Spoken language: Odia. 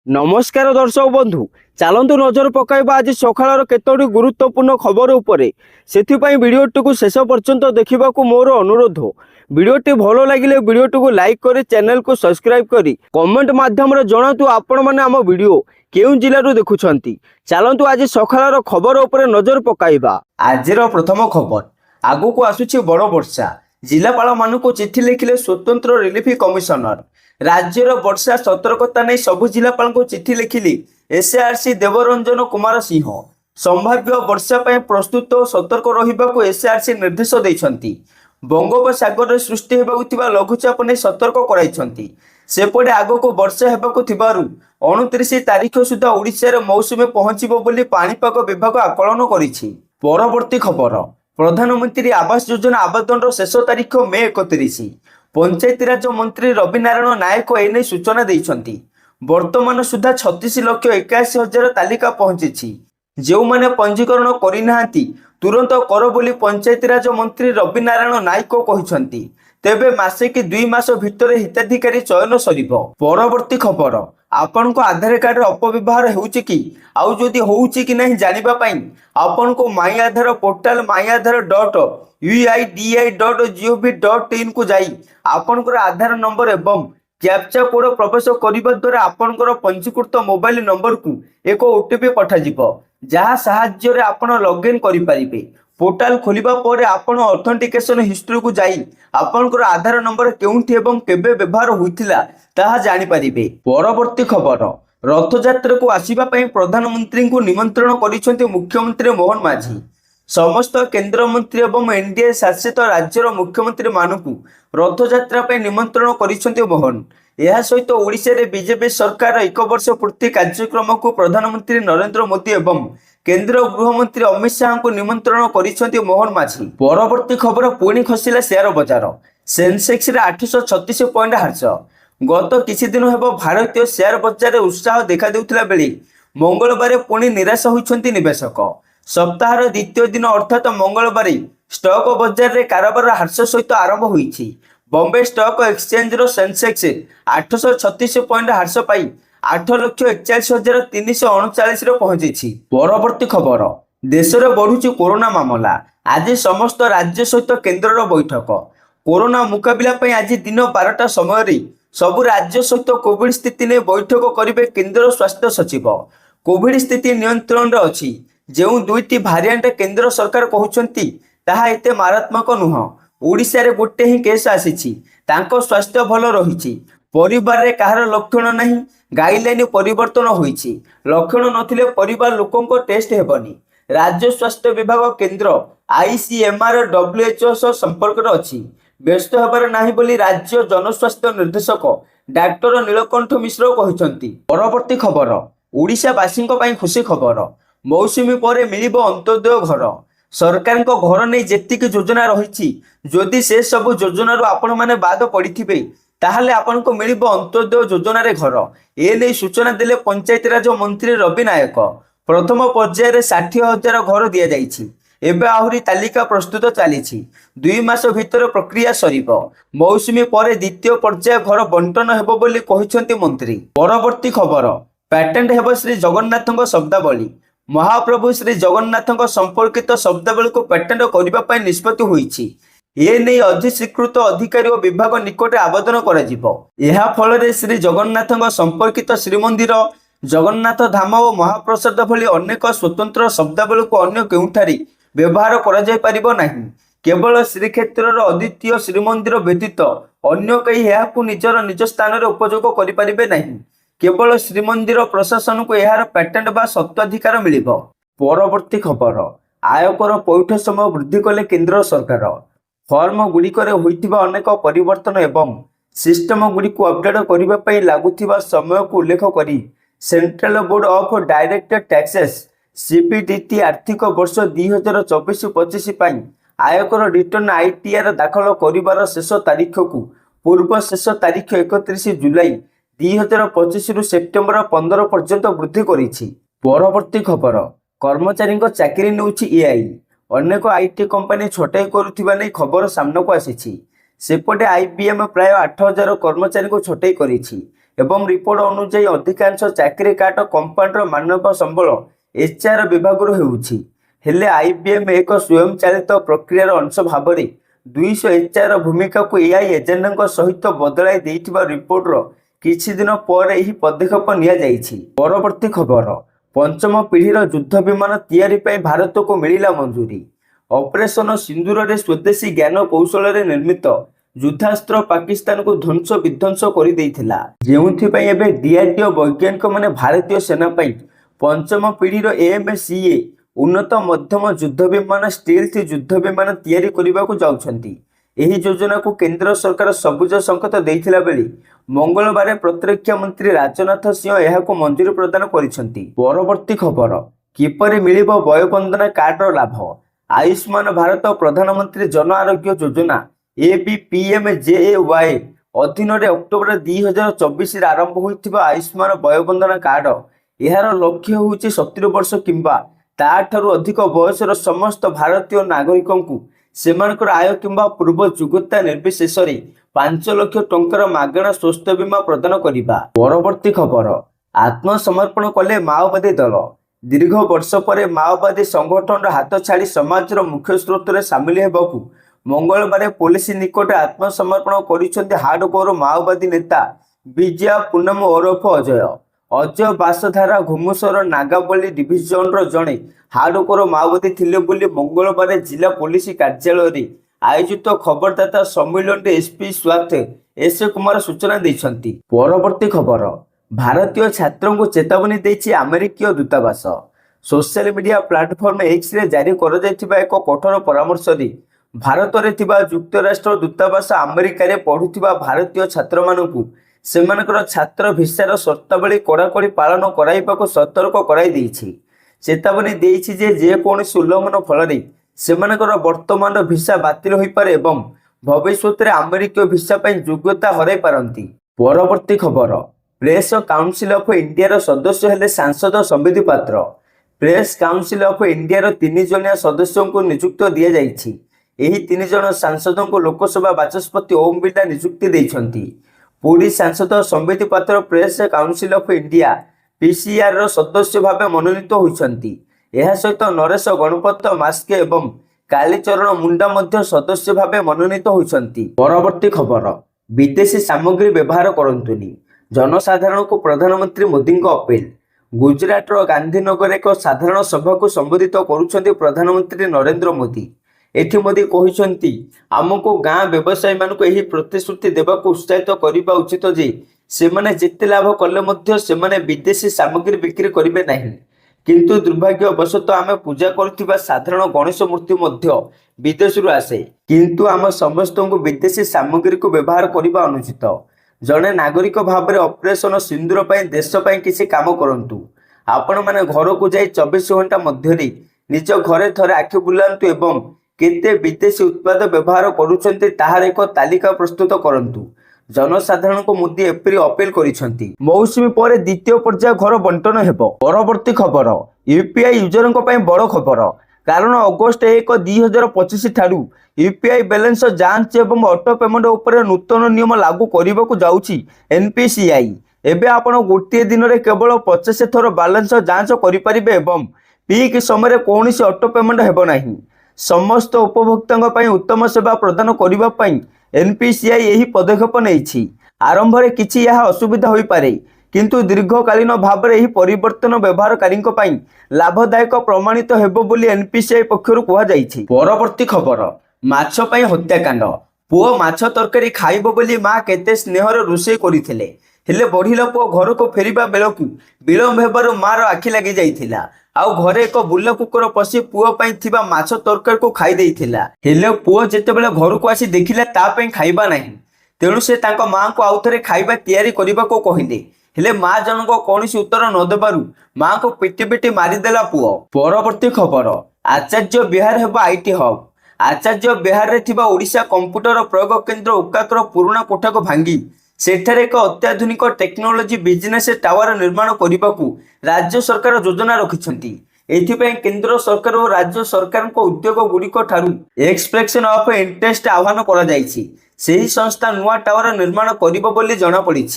नमस्कार दर्शक बंधु चलतु नजर पकाइबा आज सकाळ केतोटी गुरुत्वपूर्ण खबर उपरे सेथिपाई वीडियोटी को शेष पर्यंत देखा मोर अनुरोध। वीडियोटी भल लगे वीडियोटी को लाइक कर चैनल को सब्सक्राइब करी कमेंट माध्यम जनातु आपण माने आम वीडियो केउ जिल्लारू देखुछंती। चलतु आज सकाळ खबर उपरे नजर पकाइबा। आजर प्रथम खबर आगु को आसुछि बड़ वर्षा। जिलापाल मानक चिठी लिखिले स्वतंत्र रिलीफ कमिशनर। राज्यर वर्षा सतर्कता नहीं सबु जिलापाल को चिठी लिखिले एसआरसी देवरंजन कुमार सिंह। संभाव्य वर्षा पर प्रस्तुत और सतर्क रहिबाकु एसआरसी निर्देश दैछंती। बंगोपसागर सृष्टि हेबाकुथिबा लघुचाप नहीं सतर्क कराइछंती। सेपटे आगको वर्षा हेबाकु थिबारु 29 तारिख सुधा ओडिशा रे मौसुमी पहुंचिबो बोली पाणीपाग विभाग आकलन करिछि। परवर्ती खबर प्रधानमंत्री आवास योजना आवेदन शेष तारीख मे 31। पंचायतीराज मंत्री रवि नारायण नायक एने सूचना देइछंती। वर्तमान सुधा 36,81,000 तालिका पहुंची। जो माने पंजीकरण करिनाहांती तुरंत कर बोली पंचायतीराज मंत्री रवि नारायण नायक कहिसंती। तेबे मासे कि 2 मास भितर हिताधिकारी चयन सरिबो। परवर्ती खबर आपन को आधार कार्ड अपव्यवहार होउची कि आउ जदि होउची कि नहीं जानिबा पई आपन को माई आधार पोर्टल myaadhar.uidi.gov.in को जाई आपन को आधार नंबर एवं कैप्चा कोड प्रवेश करिबा द्वारा आपन को पंजीकृत मोबाइल नंबर को एक ओटीपी पठा जिवो जहा सहाय्य रे आपन लॉगिन करि परिबे। पोर्टल खोलिबा परे आपन ऑथेंटिकेशन हिस्ट्री को जाई आपन को आधार नंबर केउंठी एवं केबे व्यवहार होइथिला ताहा जानि परिबे। परवर्ती खबर रथयात्रा को आसीबा पई प्रधानमंत्री को निमंत्रण करिसेंती मुख्यमंत्री मोहन माझी। समस्त केंद्र मंत्री एवं एनडीए शासित राज्यर मुख्यमंत्री मानकु रथयात्रा पे निमंत्रण करिसेंती मोहन। यह सहित ओडिशा रे बीजेपी सरकार 1 वर्ष पूर्ति कार्यक्रम को प्रधानमंत्री नरेंद्र मोदी एवं केंद्र गृहमंत्री अमित शाह को निमंत्रण करिसेंती मोहन माझी। परवर्ती खबर पुणी खसिला शेयर बजार। सेंसेक्स रे 836 पॉइंट हार्स। गत किछि दिन हेबो भारतीय शेयर बजार रे उत्साह देखा देउथिला बेले मंगलवार पुणी निराश होइछंती निवेशक। सप्ताहर द्वितीय दिन अर्थात मंगलवार स्टॉक बजार रे कारोबार हार्स सहित आरंभ होइछि। बॉम्बे स्टॉक एक्सचेंज रो सेंसेक्स 836 पॉइंट हार्स पाई 8,41,339 रे पहुंची। परवर्ती खबर देश रे बढ़ुछि कोरोना मामला। आज समस्त राज्य सहित केंद्र बैठक। कोरोना मुकाबिला पई आज दिन 12टा समय रे सबु राज्य सहित कोविड स्थिति ने बैठक करिवे केंद्र स्वास्थ्य सचिव। कोविड स्थिति नियंत्रण रे अछि। जो 2टी भारिएंट केंद्र सरकार कहउछंती ताहा एते मारात्मक नुह। ओडिशा रे गोटे ही केस आसीछि तांको स्वास्थ्य भल रहिछि। परिवार रे काहार लक्षण नहीं गाइडलाइन परिवर्तन होइछि। लक्षण नथिले परिवार लोकंको टेस्ट हेबनी। राज्य स्वास्थ्य विभाग केंद्र आईसीएमआर डब्ल्यूएचओ सह संपर्क रे अछि। व्यस्त हेबार नाही बोली राज्य जनस्वास्थ्य निर्देशक डॉक्टर नीलकंठ मिश्र कहिसंती। परवर्ती खबर ओडिशा वासी को पई खुशी खबर। मौसुमी परे मिलिबो अंत्योदय घर। सरकार को घर नहीं जेतिक योजना रही जदि से सब योजना आपण माने बाद पड़िथिबे ताहले आपण को मिलिबो अंत्योदय योजना रे घर। ए नै सूचना देले पंचायतीराज मंत्री रवि नायक। प्रथम पर्याय रे 60,000 घर दिया जाइछि। एबे आहुरी तालिका प्रस्तुत चलीछि। 2 मास भितर प्रक्रिया सरिबो। मौसुमी परे द्वितीय पर्याय घर बंटन हेबो बोली कहिसंती मंत्री। परवर्ती खबर पैटेंट हेबो श्री जगन्नाथଙ୍କ शब्दावली। महाप्रभु श्री जगन्नाथ संपर्कित शब्दावली को पेटेंट करने निष्पत्ति होइछि। ए नहीं अधिस्वीकृत अधिकारी और विभाग निकट आवेदन करा फल श्री जगन्नाथ संपर्कित श्रीमंदिर जगन्नाथ धाम और महाप्रसाद भली अनेक स्वतंत्र शब्दावली को अन्य केउठारी व्यवहार करा नहीं। केवल श्रीक्षेत्र अद्वितीय श्रीमंदिर व्यतीत अन्य कई यहां निजर निज स्थान में उपयोग करें नहीं। केवल श्रीमंदिर प्रशासन को यार पेटेंट बा सत्वाधिकार मिलिबो। परवर्ती खबर आयकर पैठ समय वृद्धि कले केंद्र सरकार। फॉर्म गुड़िकर होइथिबा अनेक परिवर्तन एवं सिस्टम गुड़ी को अपडेट करबा पई लागुथिबा समय को उल्लेख करी central board of direct taxes CPDT आर्थिक वर्ष 2024-25 पई आयकर रिटर्न आईटीआर दाखल करिवार शेष तारीख को पूर्व शेष तारीख 31 जुलाई 2025 रु सेप्टेम्बर 15 पर्यंत वृद्धि करिछि। परवर्ती खबर कर्मचारी चाकरी नेउछि एआई। अनेक आईटी कंपनी छोटाई करुथिबा नै खबर सामना को आसीछि। सेपटे आईबीएम प्राय 8,000 कर्मचारी को छोटाई करिछि। ଏବଂ ରିପୋର୍ଟ ଅନୁଯାୟୀ ଅଧିକାଂଶ ଚାକିରି କାଟ କମ୍ପାନୀର ମାନବ ସମ୍ବଳ HR ବିଭାଗରୁ ହେଉଛି। ହେଲେ IBM ଏକ ସ୍ୱୟଂଚାଳିତ ପ୍ରକ୍ରିୟାର ଅଂଶ ଭାବରେ 200 HR ଭୂମିକାକୁ AI ଏଜେଣ୍ଟଙ୍କ ସହିତ ବଦଳାଇ ଦେଇଥିବା ରିପୋର୍ଟର କିଛି ଦିନ ପରେ ଏହି ପଦକ୍ଷେପ ନିଆଯାଇଛି। ପରବର୍ତ୍ତୀ ଖବର, ପଞ୍ଚମ ପିଢ଼ିର ଯୁଦ୍ଧ ବିମାନ ତିଆରି ପାଇଁ ଭାରତକୁ ମିଳିଲା ମଞ୍ଜୁରୀ। ଅପରେସନ ସିନ୍ଦୁରରେ ସ୍ୱଦେଶୀ ଜ୍ଞାନ କୌଶଳରେ ନିର୍ମିତ ଯୁଦ୍ଧାସ୍ତ୍ର ପାକିସ୍ତାନକୁ ଧ୍ୱଂସ ବିଧ୍ୱଂସ କରିଦେଇଥିଲା, ଯେଉଁଥିପାଇଁ ଏବେ DRDO ବୈଜ୍ଞାନିକମାନେ ଭାରତୀୟ ସେନା ପାଇଁ ପଞ୍ଚମ ପିଢ଼ିର AMCA ଉନ୍ନତ ମଧ୍ୟମ ଯୁଦ୍ଧ ବିମାନ ଷ୍ଟେଲ୍ଥ ଯୁଦ୍ଧ ବିମାନ ତିଆରି କରିବାକୁ ଯାଉଛନ୍ତି। ଏହି ଯୋଜନାକୁ କେନ୍ଦ୍ର ସରକାର ସବୁଜ ସଂକେତ ଦେଇଥିଲା ବେଳେ ମଙ୍ଗଳବାର ପ୍ରତିରକ୍ଷା ମନ୍ତ୍ରୀ ରାଜନାଥ ସିଂହ ଏହାକୁ ମଞ୍ଜୁରୀ ପ୍ରଦାନ କରିଛନ୍ତି। ପରବର୍ତ୍ତୀ ଖବର, କିପରି ମିଳିବ ବୟୋବନ୍ଦନା କାର୍ଡର ଲାଭ? ଆୟୁଷ୍ମାନ ଭାରତ ପ୍ରଧାନମନ୍ତ୍ରୀ ଜନ ଆରୋଗ୍ୟ ଯୋଜନା ABPMJAY ଅଧୀନରେ ଅକ୍ଟୋବର 2024ରେ ଆରମ୍ଭ ହୋଇଥିବା ଆୟୁଷ୍ମାନ ବୟୋବନ୍ଦନା କାର୍ଡ ଏହାର ଲକ୍ଷ୍ୟ ହେଉଛି 70 ବର୍ଷ କିମ୍ବା ତାଠାରୁ ଅଧିକ ବୟସର ସମସ୍ତ ଭାରତୀୟ ନାଗରିକଙ୍କୁ ସେମାନଙ୍କର ଆୟ କିମ୍ବା ପୂର୍ବ ଯୋଗ୍ୟତା ନିର୍ବିଶେଷରେ 5 ଲକ୍ଷ ଟଙ୍କାର ମାଗଣା ସ୍ୱାସ୍ଥ୍ୟ ବୀମା ପ୍ରଦାନ କରିବା। ପରବର୍ତ୍ତୀ ଖବର, ଆତ୍ମସମର୍ପଣ କଲେ ମାଓବାଦୀ ଦଳ। ଦୀର୍ଘ ବର୍ଷ ପରେ ମାଓବାଦୀ ସଂଗଠନର ହାତ ଛାଡ଼ି ସମାଜର ମୁଖ୍ୟ ସ୍ରୋତରେ ସାମିଲ ହେବାକୁ ମଙ୍ଗଳବାର ପୋଲିସ ନିକଟରେ ଆତ୍ମସମର୍ପଣ କରିଛନ୍ତି ହାର୍ଡକୋର ମାଓବାଦୀ ନେତା ବିଜୟ ପୁନମ ଓରଫ ଅଜୟ। ଅଜୟ ବାସଧାରା ଘୁମୁସର ନାଗାବଳୀ ଡିଭିଜନର ଜଣେ ହାର୍ଡକୋର ମାଓବାଦୀ ଥିଲେ ବୋଲି ମଙ୍ଗଳବାର ଜିଲ୍ଲା ପୋଲିସ କାର୍ଯ୍ୟାଳୟରେ ଆୟୋଜିତ ଖବରଦାତା ସମ୍ମିଳନୀରେ SP ସ୍ୱାର୍ଥ S କୁମାର ସୂଚନା ଦେଇଛନ୍ତି। ପରବର୍ତ୍ତୀ ଖବର, ଭାରତୀୟ ଛାତ୍ରଙ୍କୁ ଚେତାବନୀ ଦେଇଛି ଆମେରିକୀୟ ଦୂତାବାସ। ସୋସିଆଲ ମିଡିଆ ପ୍ଲାଟଫର୍ମ Xରେ ଜାରି କରାଯାଇଥିବା ଏକ କଠୋର ପରାମର୍ଶରେ ଭାରତରେ ଥିବା ଯୁକ୍ତରାଷ୍ଟ୍ର ଦୂତାବାସ ଆମେରିକାରେ ପଢୁଥିବା ଭାରତୀୟ ଛାତ୍ରମାନଙ୍କୁ ସେମାନଙ୍କର ଛାତ୍ର ଭିସାର ସର୍ତ୍ତାବଳୀ କଡ଼ାକଡ଼ି ପାଳନ କରାଇବାକୁ ସତର୍କ କରାଇ ଦେଇଛି। ଚେତାବନୀ ଦେଇଛି ଯେ ଯେକୌଣସି ଉଲ୍ଲଂଘନ ଫଳରେ ସେମାନଙ୍କର ବର୍ତ୍ତମାନର ଭିସା ବାତିଲ ହୋଇପାରେ ଏବଂ ଭବିଷ୍ୟତରେ ଆମେରିକୀୟ ଭିସା ପାଇଁ ଯୋଗ୍ୟତା ହରାଇ ପାରନ୍ତି। ପରବର୍ତ୍ତୀ ଖବର, ପ୍ରେସ କାଉନସିଲ ଅଫ ଇଣ୍ଡିଆର ସଦସ୍ୟ ହେଲେ ସାଂସଦ Sambit Patra. Press council of ଇଣ୍ଡିଆର 3 ଜଣିଆ ସଦସ୍ୟଙ୍କୁ ନିଯୁକ୍ତି ଦିଆଯାଇଛି। ଏହି 3 ଜଣ ସାଂସଦଙ୍କୁ ଲୋକସଭା ବାଚସ୍ପତି ଓମ୍ ବିର୍ଲା ନିଯୁକ୍ତି ଦେଇଛନ୍ତି। ପୁରୀ ସାଂସଦ Sambit Patra press council of India PCRର ସଦସ୍ୟ ଭାବେ ମନୋନୀତ ହୋଇଛନ୍ତି। ଏହା ସହିତ ନରେଶ ଗଣପତ ମାସ୍କେ ଏବଂ କାଳୀଚରଣ ମୁଣ୍ଡା ମଧ୍ୟ ସଦସ୍ୟ ଭାବେ ମନୋନୀତ ହୋଇଛନ୍ତି। ପରବର୍ତ୍ତୀ ଖବର, ବିଦେଶୀ ସାମଗ୍ରୀ ବ୍ୟବହାର କରନ୍ତୁନି, ଜନସାଧାରଣଙ୍କୁ ପ୍ରଧାନମନ୍ତ୍ରୀ ମୋଦିଙ୍କ ଅପିଲ। ଗୁଜରାଟର ଗାନ୍ଧୀନଗରରେ ଏକ ସାଧାରଣ ସଭାକୁ ସମ୍ବୋଧିତ କରୁଛନ୍ତି ପ୍ରଧାନମନ୍ତ୍ରୀ ନରେନ୍ଦ୍ର ମୋଦି। ଏଠି ମୋଦି କହିଛନ୍ତି, ଆମକୁ ଗାଁ ବ୍ୟବସାୟୀମାନଙ୍କୁ ଏହି ପ୍ରତିଶ୍ରୁତି ଦେବାକୁ ଉତ୍ସାହିତ କରିବା ଉଚିତ ଯେ ସେମାନେ ଯେତେ ଲାଭ କଲେ ମଧ୍ୟ ସେମାନେ ବିଦେଶୀ ସାମଗ୍ରୀ ବିକ୍ରି କରିବେ ନାହିଁ। କିନ୍ତୁ ଦୁର୍ଭାଗ୍ୟବଶତଃ ଆମେ ପୂଜା କରୁଥିବା ସାଧାରଣ ଗଣେଶ ମୂର୍ତ୍ତି ମଧ୍ୟ ବିଦେଶରୁ ଆସେ। କିନ୍ତୁ ଆମ ସମସ୍ତଙ୍କୁ ବିଦେଶୀ ସାମଗ୍ରୀକୁ ବ୍ୟବହାର କରିବା ଅନୁଚିତ। ଜଣେ ନାଗରିକ ଭାବରେ ଅପରେସନ ସିନ୍ଦୁର ପାଇଁ ଦେଶ ପାଇଁ କିଛି କାମ କରନ୍ତୁ। ଆପଣମାନେ ଘରକୁ ଯାଇ 24 ଘଣ୍ଟା ମଧ୍ୟରେ ନିଜ ଘରେ ଥରେ ଆଖି ବୁଲାନ୍ତୁ ଏବଂ କେତେ ବିଦେଶୀ ଉତ୍ପାଦ ବ୍ୟବହାର କରୁଛନ୍ତି ତାହାର ଏକ ତାଲିକା ପ୍ରସ୍ତୁତ କରନ୍ତୁ। ଜନସାଧାରଣଙ୍କୁ ମୋଦି ଏପରି ଅପିଲ କରିଛନ୍ତି। ମୌସୁମୀ ପରେ ଦ୍ୱିତୀୟ ପର୍ଯ୍ୟାୟ ଘର ବଣ୍ଟନ ହେବ। ପରବର୍ତ୍ତୀ ଖବର, UPI ୟୁଜରଙ୍କ ପାଇଁ ବଡ଼ ଖବର, କାରଣ ଅଗଷ୍ଟ 1, 2025 ଠାରୁ UPI ବାଲାନ୍ସ ଯାଞ୍ଚ ଏବଂ ଅଟୋ ପେମେଣ୍ଟ ଉପରେ ନୂତନ ନିୟମ ଲାଗୁ କରିବାକୁ ଯାଉଛି NPCI। ଏବେ ଆପଣ ଗୋଟିଏ ଦିନରେ କେବଳ 50 ଥର ବାଲାନ୍ସ ଯାଞ୍ଚ କରିପାରିବେ ଏବଂ ପିକ୍ ସମୟରେ କୌଣସି ଅଟୋ ପେମେଣ୍ଟ ହେବ ନାହିଁ। ସମସ୍ତ ଉପଭୋକ୍ତାଙ୍କ ପାଇଁ ଉତ୍ତମ ସେବା ପ୍ରଦାନ କରିବା ପାଇଁ NPCI ଏହି ପଦକ୍ଷେପ ନେଇଛି। ଆରମ୍ଭରେ କିଛି ଏହା ଅସୁବିଧା ହୋଇପାରେ, କିନ୍ତୁ ଦୀର୍ଘକାଳୀନ ଭାବରେ ଏହି ପରିବର୍ତ୍ତନ ବ୍ୟବହାରକାରୀଙ୍କ ପାଇଁ ଲାଭଦାୟକ ପ୍ରମାଣିତ ହେବ ବୋଲି NPCI ପକ୍ଷରୁ କୁହାଯାଇଛି। ପରବର୍ତ୍ତୀ ଖବର, ମାଛ ପାଇଁ ହତ୍ୟାକାଣ୍ଡ। ପୁଅ ମାଛ ତରକାରୀ ଖାଇବ ବୋଲି ମା କେତେ ସ୍ନେହର ରୋଷେଇ କରିଥିଲେ, ହେଲେ ବଢ଼ିଲା ପୁଅ ଘରକୁ ଫେରିବା ବେଳକୁ ବିଳମ୍ବ ହେବାରୁ ମାର ଆଖି ଲାଗି ଯାଇଥିଲା ଆଉ ଘରେ ଏକ ବୁଲା କୁକୁର ପଶି ପୁଅ ପାଇଁ ଥିବା ମାଛ ତରକାରୀକୁ ଖାଇ ଦେଇଥିଲା। ହେଲେ ପୁଅ ଯେତେବେଳେ ଘରକୁ ଆସି ଦେଖିଲା ତା ପାଇଁ ଖାଇବା ନାହିଁ, ତେଣୁ ସେ ତାଙ୍କ ମାଙ୍କୁ ଆଉ ଥରେ ଖାଇବା ତିଆରି କରିବାକୁ କହିଲେ। ହେଲେ ମା ଜଣଙ୍କ କୌଣସି ଉତ୍ତର ନ ଦେବାରୁ ମାଙ୍କୁ ପିଟି ପିଟି ମାରିଦେଲା ପୁଅ। ପରବର୍ତ୍ତୀ ଖବର, ଆଚାର୍ଯ୍ୟ ବିହାର ହେବ IT ହବ୍। ଆଚାର୍ଯ୍ୟ ବିହାରରେ ଥିବା ଓଡ଼ିଶା କମ୍ପ୍ୟୁଟର ପ୍ରୟୋଗ କେନ୍ଦ୍ର ଉକାକର ପୁରୁଣା କୋଠାକୁ ଭାଙ୍ଗି ସେଠାରେ ଏକ ଅତ୍ୟାଧୁନିକ ଟେକ୍ନୋଲୋଜି ବିଜନେସ୍ ଟାୱାର ନିର୍ମାଣ କରିବାକୁ ରାଜ୍ୟ ସରକାର ଯୋଜନା ରଖିଛନ୍ତି। ଏଥିପାଇଁ କେନ୍ଦ୍ର ସରକାର ଓ ରାଜ୍ୟ ସରକାରଙ୍କ ଉଦ୍ୟୋଗ ଗୁଡ଼ିକ ଠାରୁ ଏକ୍ସପ୍ରେସନ୍ ଅଫ୍ ଇଣ୍ଟରେଷ୍ଟ ଆହ୍ୱାନ କରାଯାଇଛି। ସେହି ସଂସ୍ଥା ନୂଆ ଟାୱାର ନିର୍ମାଣ କରିବ ବୋଲି ଜଣାପଡ଼ିଛି।